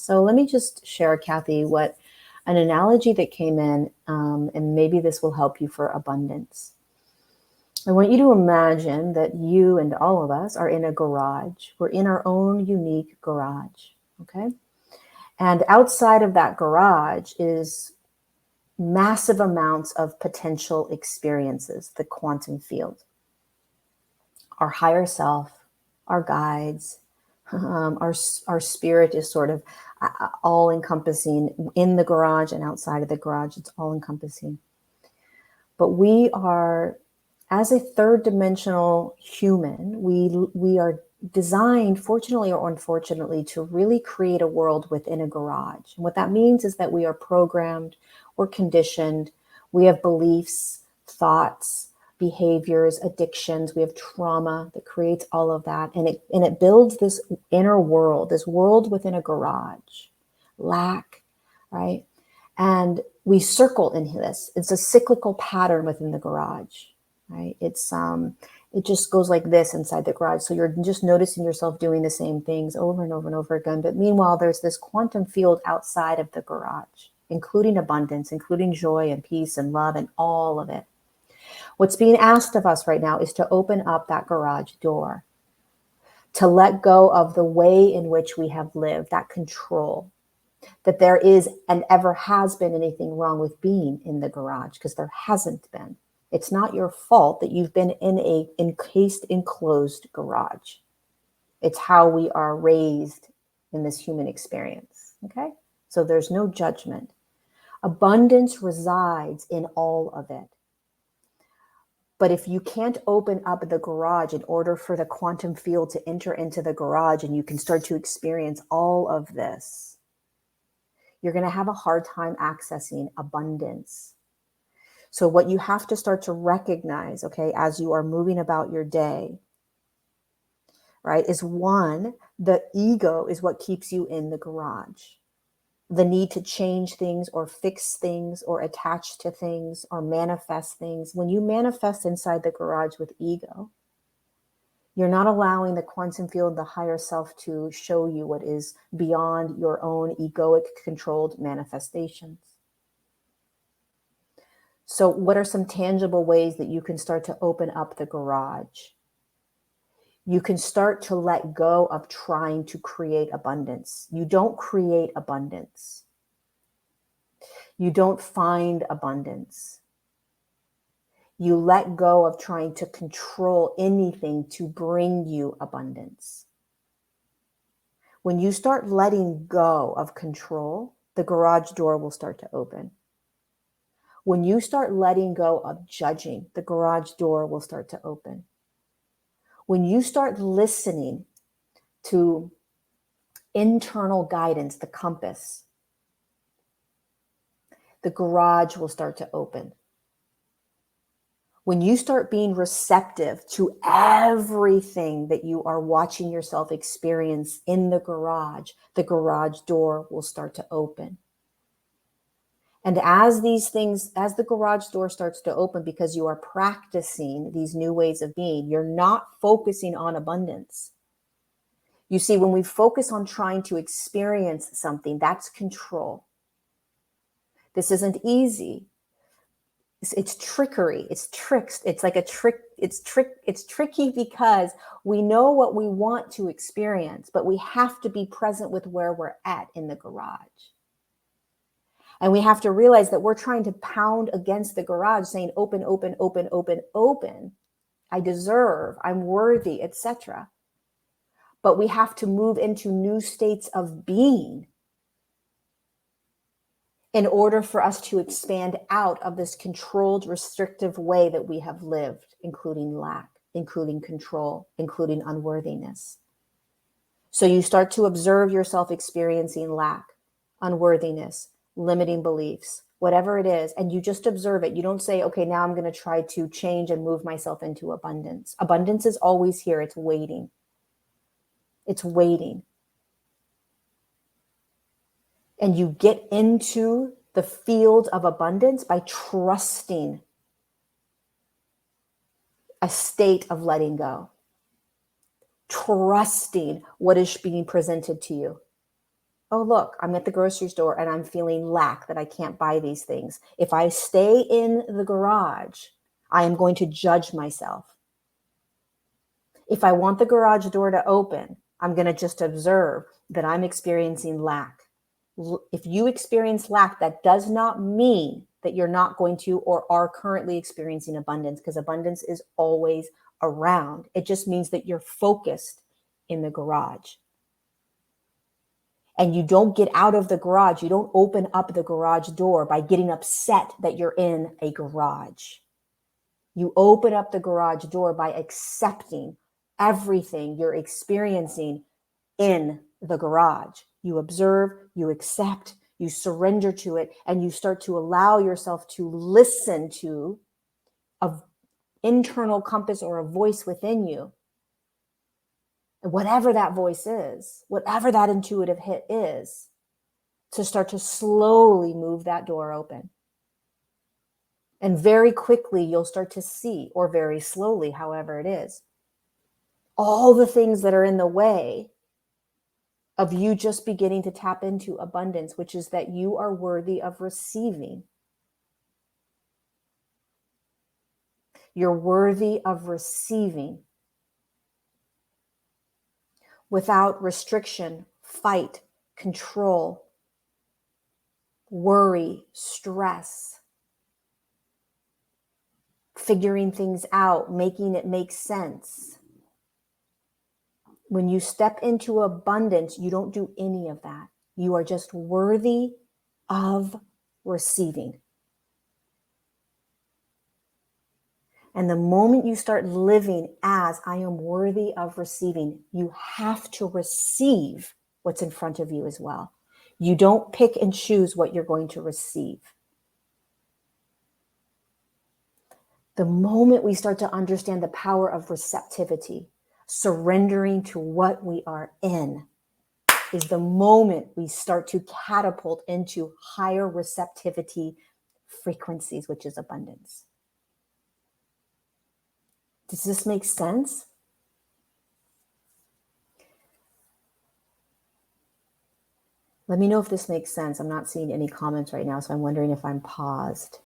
So let me just share, Kathy, what an analogy that came in, and maybe this will help you for abundance. I want you to imagine that you and all of us are in a garage. We're in our own unique garage, okay? And outside of that garage is massive amounts of potential experiences, the quantum field. Our higher self, our guides, our spirit is sort of all encompassing in the garage and outside of the garage. It's all encompassing. But we are, as a third dimensional human, we are designed, fortunately or unfortunately, to really create a world within a garage. And what that means is that we are programmed, we're conditioned, we have beliefs, thoughts, behaviors, addictions, we have trauma that creates all of that. And it builds this inner world, this world within a garage, lack, right? And we circle in this. It's a cyclical pattern within the garage, right? It just goes like this inside the garage. So you're just noticing yourself doing the same things over and over and over again. But meanwhile, there's this quantum field outside of the garage, including abundance, including joy and peace and love and all of it. What's being asked of us right now is to open up that garage door, to let go of the way in which we have lived, that control, that there is and ever has been anything wrong with being in the garage, because there hasn't been. It's not your fault that you've been in a encased, enclosed garage. It's how we are raised in this human experience, okay? So there's no judgment. Abundance resides in all of it. But if you can't open up the garage in order for the quantum field to enter into the garage and you can start to experience all of this, you're going to have a hard time accessing abundance. So what you have to start to recognize, okay, as you are moving about your day, right, is one, the ego is what keeps you in the garage. The need to change things or fix things or attach to things or manifest things. When you manifest inside the garage with ego, you're not allowing the quantum field, the higher self, to show you what is beyond your own egoic controlled manifestations. So what are some tangible ways that you can start to open up the garage? You can start to let go of trying to create abundance. You don't create abundance. You don't find abundance. You let go of trying to control anything to bring you abundance. When you start letting go of control, the garage door will start to open. When you start letting go of judging, the garage door will start to open. When you start listening to internal guidance, the compass, the garage will start to open. When you start being receptive to everything that you are watching yourself experience in the garage door will start to open. And as the garage door starts to open, because you are practicing these new ways of being, you're not focusing on abundance. You see, when we focus on trying to experience something, that's control. This isn't easy. It's trickery. It's tricks. It's like a trick. It's tricky because we know what we want to experience, but we have to be present with where we're at in the garage. And we have to realize that we're trying to pound against the garage saying, open, open, open, open, open. I deserve, I'm worthy, etc. But we have to move into new states of being in order for us to expand out of this controlled, restrictive way that we have lived, including lack, including control, including unworthiness. So you start to observe yourself experiencing lack, unworthiness, limiting beliefs, whatever it is, and you just observe it. You don't say, okay, now I'm going to try to change and move myself into abundance. Abundance is always here. It's waiting. It's waiting. And you get into the field of abundance by trusting a state of letting go, trusting what is being presented to you. Oh, look, I'm at the grocery store and I'm feeling lack that I can't buy these things. If I stay in the garage, I am going to judge myself. If I want the garage door to open, I'm going to just observe that I'm experiencing lack. If you experience lack, that does not mean that you're not going to or are currently experiencing abundance, because abundance is always around. It just means that you're focused in the garage. And you don't get out of the garage. You don't open up the garage door by getting upset that you're in a garage. You open up the garage door by accepting everything you're experiencing in the garage. You observe, you accept, you surrender to it, and you start to allow yourself to listen to an internal compass or a voice within you. Whatever that voice is, whatever that intuitive hit is, to start to slowly move that door open. And very quickly, you'll start to see, or very slowly, however it is, all the things that are in the way of you just beginning to tap into abundance, which is that you are worthy of receiving. You're worthy of receiving without restriction, fight, control, worry, stress, figuring things out, making it make sense. When you step into abundance, you don't do any of that. You are just worthy of receiving. And the moment you start living as I am worthy of receiving, you have to receive what's in front of you as well. You don't pick and choose what you're going to receive. The moment we start to understand the power of receptivity, surrendering to what we are in, is the moment we start to catapult into higher receptivity frequencies, which is abundance. Does this make sense? Let me know if this makes sense. I'm not seeing any comments right now, so I'm wondering if I'm paused.